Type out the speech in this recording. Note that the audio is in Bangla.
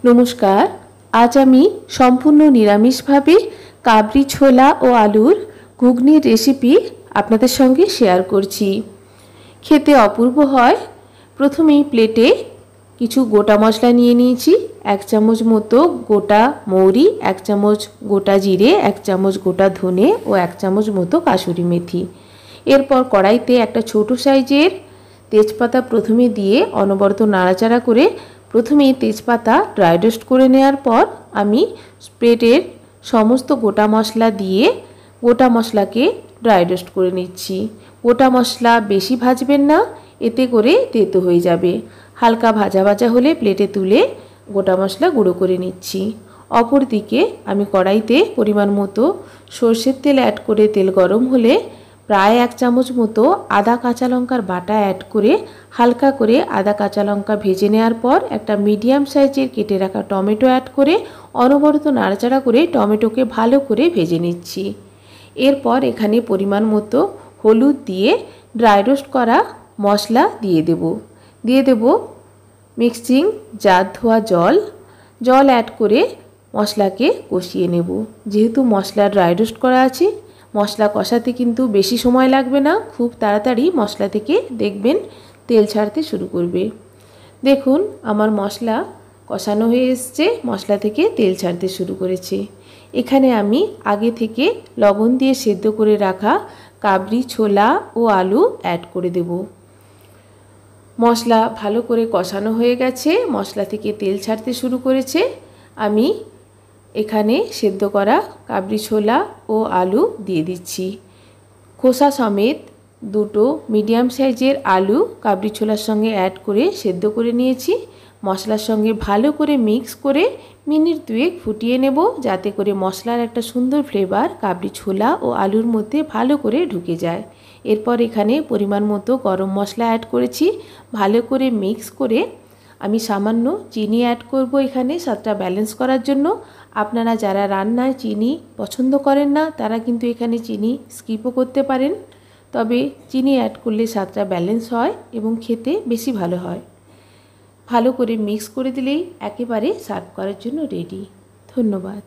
নমস্কার। আজ আমি সম্পূর্ণ নিরামিষভাবে কাবলি ছোলা ও আলুর ঘুগনির রেসিপি আপনাদের সঙ্গে শেয়ার করছি। খেতে অপূর্ব হয়। প্রথমেই প্লেটে কিছু গোটা মশলা নিয়ে নিয়েছি। 1 চামচ মতো গোটা মৌরি, 1 চামচ গোটা জিরে, 1 চামচ গোটা ধনে ও 1 চামচ মতো কাসুরি মেথি। এরপর কড়াইতে একটা ছোট সাইজের তেজপাতা প্রথমে দিয়ে অনবরত নাড়াচাড়া করে প্রথমেই তেজপাতা ড্রাই রোস্ট করে নেওয়ার পর আমি প্লেটের সমস্ত গোটা মশলা দিয়ে গোটা মশলাকে ড্রাই রোস্ট করে নিচ্ছি। গোটা মশলা বেশি ভাজবেন না, এতে করে তেতো হয়ে যাবে। হালকা ভাজা ভাজা হলে প্লেটে তুলে গোটা মশলা গুঁড়ো করে নিচ্ছি। অপরদিকে আমি কড়াইতে পরিমাণ মতো সর্ষের তেল অ্যাড করে তেল গরম হলে প্রায় 1 চামচ মতো আদা কাঁচা লঙ্কার বাটা অ্যাড করে হালকা করে আদা কাঁচা লঙ্কা ভেজে নেওয়ার পর একটা মিডিয়াম সাইজের কেটে রাখা টমেটো অ্যাড করে অনবরত নাড়াচাড়া করে টমেটোকে ভালো করে ভেজে নিচ্ছি। এরপর এখানে পরিমাণ মতো হলুদ দিয়ে ড্রাই রোস্ট করা মশলা দিয়ে দেব মিক্সিং জার ধোয়া জল অ্যাড করে মশলাকে কষিয়ে নেব। যেহেতু মশলা ড্রাই রোস্ট করা আছে, মশলা কষাতে কিন্তু বেশি সময় লাগবে না। খুব তাড়াতাড়ি মশলা থেকে দেখবেন তেল ছাড়তে শুরু করবে। দেখুন আমার মশলা কষানো হয়ে এসছে, মশলা থেকে তেল ছাড়তে শুরু করেছে। এখানে আমি আগে থেকে লবণ দিয়ে সেদ্ধ করে রাখা কাবলি ছোলা ও আলু অ্যাড করে দেব। মশলা ভালো করে কষানো হয়ে গেছে, মশলা থেকে তেল ছাড়তে শুরু করেছে। আমি এখানে সেদ্ধ করা কাবলি ছোলা ও আলু দিয়ে দিচ্ছি। খোসা সমেত দুটো মিডিয়াম সাইজের আলু কাবলি ছোলার সঙ্গে অ্যাড করে সেদ্ধ করে নিয়েছি। মশলার সঙ্গে ভালো করে মিক্স করে মিনিট 2 ফুটিয়ে নেব, যাতে করে মশলার একটা সুন্দর ফ্লেভার কাবলি ছোলা ও আলুর মধ্যে ভালো করে ঢুকে যায়। এরপর এখানে পরিমাণ মতো গরম মশলা অ্যাড করেছি। ভালো করে মিক্স করে আমি সামান্য চিনি অ্যাড করব এখানে স্বাদটা ব্যালেন্স করার জন্য। আপনারা যারা রান্নায় চিনি পছন্দ করেন না তারা কিন্তু এখানে চিনি স্কিপও করতে পারেন, তবে চিনি অ্যাড করলে স্বাদটা ব্যালেন্স হয় এবং খেতে বেশি ভালো হয়। ভালো করে মিক্স করে দিলেই একেবারে সার্ভ করার জন্য রেডি। ধন্যবাদ।